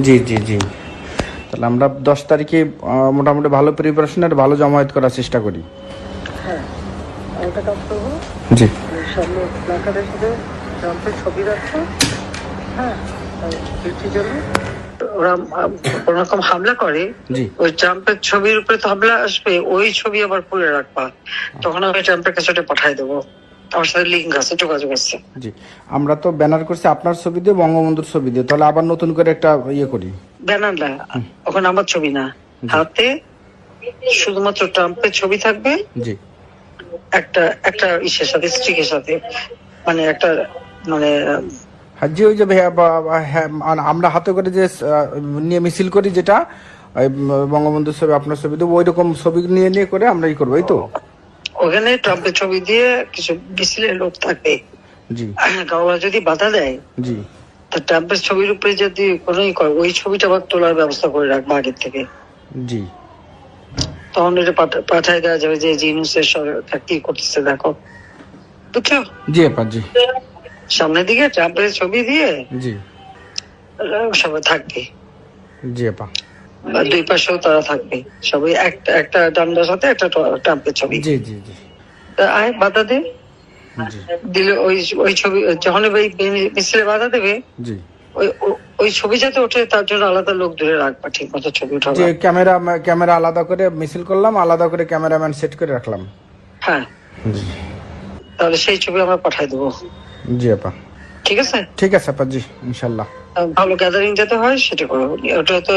জি জি জি। তাহলে আমরা 10 তারিখে মোটামুটি ভালো প্রিপারেশন আর ভালো জমায়েত করার চেষ্টা করি। হ্যাঁ, আরেকটা কাজ করবো, জি সামনে প্ল্যাকার্ডের সাথে ট্রাম্পের ছবি রাখবো। হ্যাঁ, ডিউটির জন্য ওরা কোনো রকম হামলা করে, জি ওই ট্রাম্পের ছবির উপরে তো হামলা আসবে, ওই ছবি আবার খুলে রাখবা। তখন আমি ট্রাম্পের কাছে ওটা পাঠাই দেবো। আমার সাথে লিঙ্ক আছে, যোগাযোগ আছে। জি। আমরা তো ব্যানার করছি আপনার ছবি দিয়ে, বঙ্গবন্ধুর ছবি দিয়ে, তাহলে আবার নতুন করে একটা ইয়ে করি। ব্যানার না, ওখানে আমার ছবি না, হাতে শুধুমাত্র ট্রাম্পের ছবি থাকবে। জি একটা একটা ইসের সাথে, স্ট্রিকের সাথে, মানে একটা, মানে হ্যাঁ জি, ওই যে হ্যাঁ, আমরা হাতে করে যে নিয়ে মিছিল করি, যেটা ওই বঙ্গবন্ধুর ছবি আপনার ছবি দেবো, ওই রকম ছবি নিয়ে নিয়ে করে আমরা ই করবো, এই তো। ওখানে ট্রাম্পের ছবি দিয়ে কিছু মিছিলের লোক থাকবে। জি ওরা যদি বাধা দেয়, জি তো ট্রাম্পের ছবির উপরে যদি কোনো করে, ওই ছবিটা আবার তোলার ব্যবস্থা করে রাখবো আগের থেকে। জি তখন এটা পাঠায় দেওয়া যাবে যে জিনিসের সরকার কি করতেছে দেখো, বুঝছো? জি আপা জি সামনের দিকে ট্রাম্পের ছবি দিয়ে জি সবাই থাকবে, জি আপা দুই পাশেও তারা থাকবে, সবাই একটা একটা ডান্ডার সাথে একটা ট্রাম্পের ছবি। জি জি জি আয় বাধা দে, জি দিলে ওই ওই ছবি যখন ওই মিছিলে বাধা দেবে, জি ওই ওই ছবি যাতে ওঠে তার জন্য আলাদা লোক ধরে রাখবা, ঠিক মতো ছবি উঠাবা। যে ক্যামেরা আলাদা করে মিছিল করলাম, আলাদা করে ক্যামেরাম্যান সেট করে রাখলাম। হ্যাঁ, জি তাহলে সেই ছবি আমরা পাঠাই দেবো। জি আপা ঠিক আছে, ঠিক আছে আপা জি, ইনশাল্লাহ। ভালো গ্যাদারিং যাতে হয় সেটা করো। ওটা তো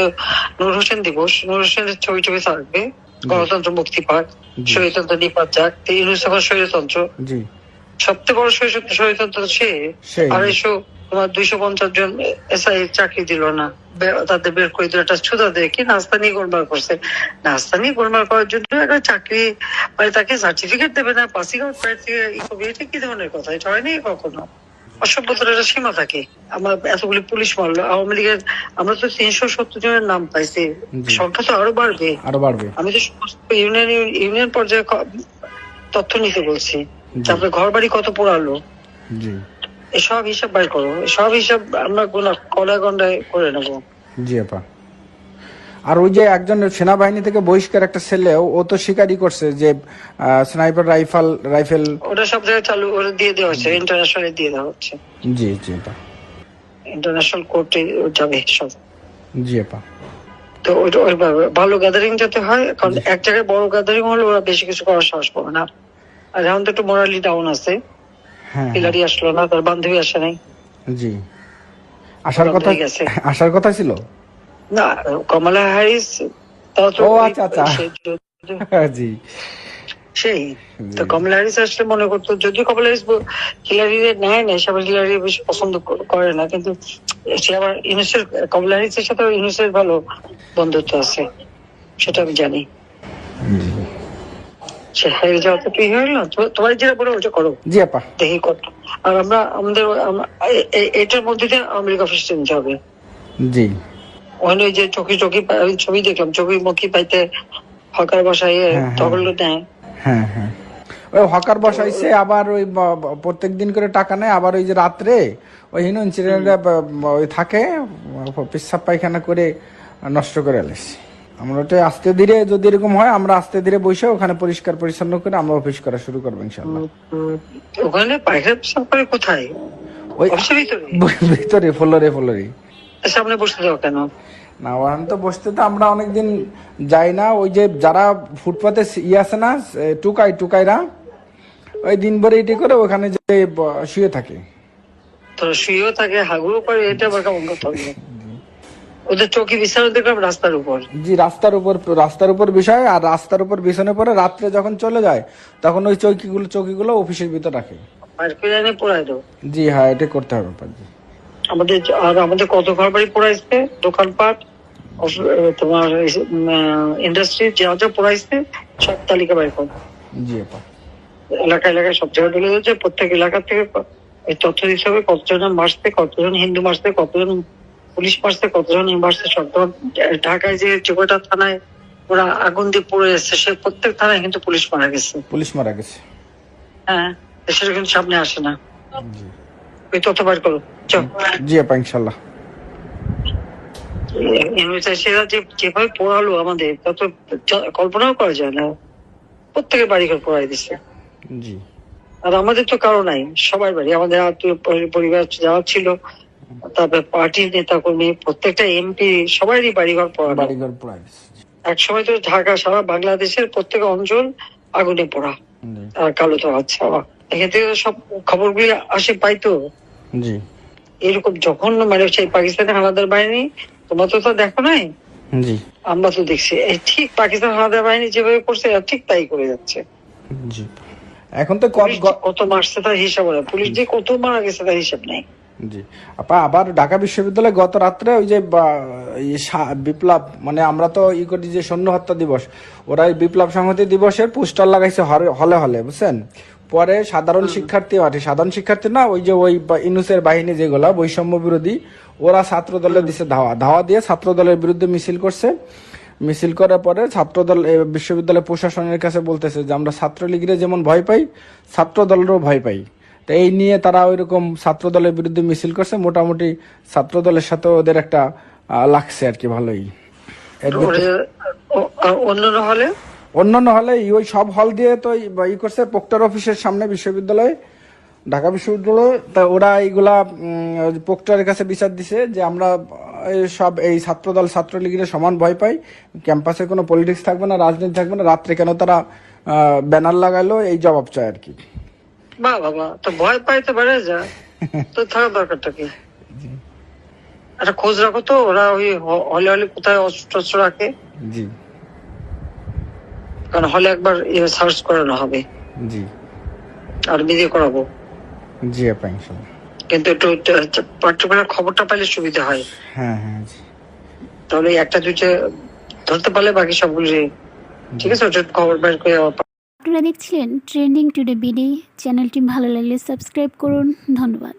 নূর হোসেন দিবস, নূর হোসেনের ছবি টবি থাকবে, গণতন্ত্র মুক্তি পাক, স্বৈরতন্ত্র নিপাত যাক, ইউনুস আবার স্বৈরতন্ত্র, জি সবচেয়ে বড় স্বৈরতন্ত্র সে। সেই। 250 জন এসআই চাকরি দিল না, তাদের বের করে দিল একটা ছুতা দিয়ে, কি নাস্তা নিয়ে গোলমাল করছে। নাস্তা নিয়ে গোলমাল করার জন্য একটা চাকরি, মানে তাকে সার্টিফিকেট দেবে না, পাসিং আউট থেকে ই করবে, এটা কি ধরনের কথা? এটা হয়নি কখনো। অসভ্যতার একটা সীমা থাকে। আমার এতগুলি পুলিশ মারলো আওয়ামী লীগের, আমরা তো 370 জনের নাম পাইছি, সংখ্যা তো আরো বাড়বে, আরো বাড়বে। আমি তো সমস্ত ইউনিয়ন পর্যায়ে তথ্য নিতে বলছি। তারপরে ঘর বাড়ি কত পোড়ালো, জি এসব হিসাব বাইর করো, সব হিসাব আমরা কলায় গন্ডায় করে নেবো। জি আপা। আর ওই যে একজন সেনাবাহিনী থেকে বহিষ্কার একটা ছেলে, ও তো স্বীকারই করছে যে স্নাইপার রাইফেল ওটা সব জায়গায় চালু করে দিয়ে দেওয়া হচ্ছে, ইন্টারন্যাশনালি দিয়ে দেওয়া হচ্ছে, জি জি আপা ইন্টারন্যাশনাল কোর্টে যাবে সব। জি আপা তো ওইভাবে ভালো গ্যাদারিং যাতে হয়, কারণ এক জায়গায় বড় গ্যাদারিং হলে ওরা বেশি কিছু করার সাহস পাবে না। আর এখন তো একটু মোরালি ডাউন আছে, হ্যাঁ হিলারি আসলো না, তার বান্ধবী আসে নাই। জি আসার কথা ছিল না, কমলা হ্যারিস, ও আচ্ছা আচ্ছা জি সেই তো কমলা হ্যারিস আসলে মনে করতো, যদিও কমলা হ্যারিস হিলারি নেয় না, সবাই হিলারি বেশি পছন্দ করে না, কিন্তু সে আবার ইউনুসের, কমলা হ্যারিসের সাথে ইউনুসের ভালো বন্ধুত্ব আছে, সেটা আমি জানি। সে হেরে যাওয়া তো কি হইল, তোমার যেটা বলে ওটা করো। জি আপা দেখি কত। আর আমরা আমাদের এটার মধ্যে দিয়ে আমেরিকা অফিস নিতে হবে। জি ওখানে ওই যে চকি ছবি দেখলাম, চকি মুখী পাইতে হকার বসাই তখন নেয়। হ্যাঁ হ্যাঁ, ওই হকার বসাইছে, আবার ওই প্রত্যেক দিন করে টাকা নেয়, আবার ওই যে রাত্রে ওই হিনো ইনসিডেন্টটা ওই থাকে, পেশাব পায়খানা করে নষ্ট করে এলেছে। আমরা ওটা আস্তে ধীরে, যদি এরকম হয় আমরা আস্তে ধীরে বসে ওখানে পরিষ্কার পরিচ্ছন্ন করে আমরা অফিস করা শুরু করবো ইনশাল্লাহ। ওখানে পায়খানা পেশাব করে কোথায়? ওই অফিসের ভিতরে? ভিতরে ফ্লোরে। সামনে বসতে দাও কেন? না, ওখানে তো বসতে তো আমরা অনেকদিন যাই না। ওই যে যারা ফুটপাতে আছে না, টুকাইরা ওই দিন ভরে এটি করে ওখানে যে শুয়ে থাকে, তো শুয়েও থাকে, হাগুও করে, এটা আবার কেমন কথা হলো? ওদের চৌকি বিছানো দেখলাম রাস্তার উপর। জি, রাস্তার উপর বিষয়, আর রাস্তার উপর বিছানে পরে রাত্রে যখন চলে যায় তখন ওই চৌকিগুলো অফিসের ভিতর রাখে। পোড়াই দাও। জি হ্যাঁ, এটা করতে হবে। আমাদের কত ঘর বাড়ি পোড়াইছে, দোকানপাট, তোমার ইন্ডাস্ট্রি যা পোড়াইছে, সব তালিকা বাইর করো। জি আপা। এলাকায় সব জায়গায় তুলে দিচ্ছে, প্রত্যেক এলাকা থেকে এই তথ্য দিতে হবে, কতজন মারছে, কতজন হিন্দু মারছে, কতজন পুলিশ মারছে, কতজন মারছে, সব। ঢাকায় যে কটা থানায় ওরা আগুন দিয়ে পড়ে এসছে, সে প্রত্যেক থানায় কিন্তু পুলিশ মারা গেছে। হ্যাঁ, সেটা কিন্তু সামনে আসে না। ওই তথ্য বার করো। জি আপা, ইনশাল্লাহ। সেরা যেভাবে পড়ালো আমাদের তা তো কল্পনাও করা যায় না। প্রত্যেকের বাড়িঘর পড়াই দিচ্ছে। জি। আর আমাদের তো কারো নাই, সবার বাড়ি, আমাদের আত্মীয় পরিবার যারা ছিল, তারপরে পার্টির নেতা কর্মী, প্রত্যেকটা এমপি সবারই বাড়িঘর পড়ানো। বাড়িঘর পড়াই দিচ্ছে। এক সময় তো ঢাকা সারা বাংলাদেশের প্রত্যেক অঞ্চল আগুনে পড়া আর কালো তো আচ্ছা, এখান থেকে সব খবরগুলি আসে পাইতো। জি। এরকম যখন মানে সেই পাকিস্তানি হানাদার বাহিনী, তোমরা তো তা দেখো নাই, জি। আমরা তো দেখছি এই ঠিক পাকিস্তান হানাদার বাহিনী যেভাবে করছে ঠিক তাই করে যাচ্ছে। জি। এখন তো কত মারছে তার হিসাব নেই, পুলিশ যে কত মারা গেছে তার হিসাব নেই। জি আপা, আবার ঢাকা বিশ্ববিদ্যালয়ে গত রাত্রে ওই যে বিপ্লব, মানে আমরা তো করি যে সৈন্য হত্যা দিবস, ওরা বিপ্লব সংহতি দিবসের পোস্টার লাগাইছে হলে হলে, বুঝছেন? পরে সাধারণ শিক্ষার্থী না, ওই যে ওই ইনুসের বাহিনী যেগুলা বৈষম্য বিরোধী, ওরা ছাত্র দলে দিছে ধাওয়া দিয়ে ছাত্র দলের বিরুদ্ধে মিছিল করছে। মিছিল করার পরে ছাত্রদল বিশ্ববিদ্যালয় প্রশাসনের কাছে বলতেছে যে আমরা ছাত্রলীগের যেমন ভয় পাই, ছাত্র দলেরও ভয় পাই। তো এই নিয়ে তারা ওইরকম ছাত্র দলের বিরুদ্ধে মিছিল করছে। মোটামুটি ছাত্র দলের সাথে ওদের একটা লাগছে আর কি, ভালোই। অন্যান্য হলে ওই সব হল দিয়ে তো করছে প্রক্টর অফিসের সামনে বিশ্ববিদ্যালয়ে, ঢাকা বিশ্ববিদ্যালয়। তা ওরা এইগুলা প্রক্টরের কাছে বিচার দিছে যে আমরা সব এই ছাত্রদল ছাত্রলীগের সমান ভয় পাই, ক্যাম্পাসে কোনো পলিটিক্স থাকবে না, রাজনীতি থাকবে না। রাত্রে কেন তারা ব্যানার লাগাইলো, এই জবাব চায় আর কি। বাবা তো ভয় পাইতে পারে যা তো থাকার দরকারটা কি? একটা খোঁজ রাখো তো, ওরা ওই হলে হলে কোথায় অস্ত্র রাখে। জি। কারণ হলে একবার সার্চ করানো হবে। জি। আর নিজে করাবো। জি আপা, ইনশাআল্লাহ। কিন্তু একটু পার্টিকুলার খবরটা পাইলে সুবিধা হয়। হ্যাঁ হ্যাঁ জি। তাহলে একটা দুইটা ধরতে পারলে বাকি সবগুলো ঠিক আছে, খবর বের করে। আপনারা দেখছিলেন ট্রেন্ডিং টুডে বিডি। চ্যানেলটি ভালো লাগলে সাবস্ক্রাইব করুন। ধন্যবাদ।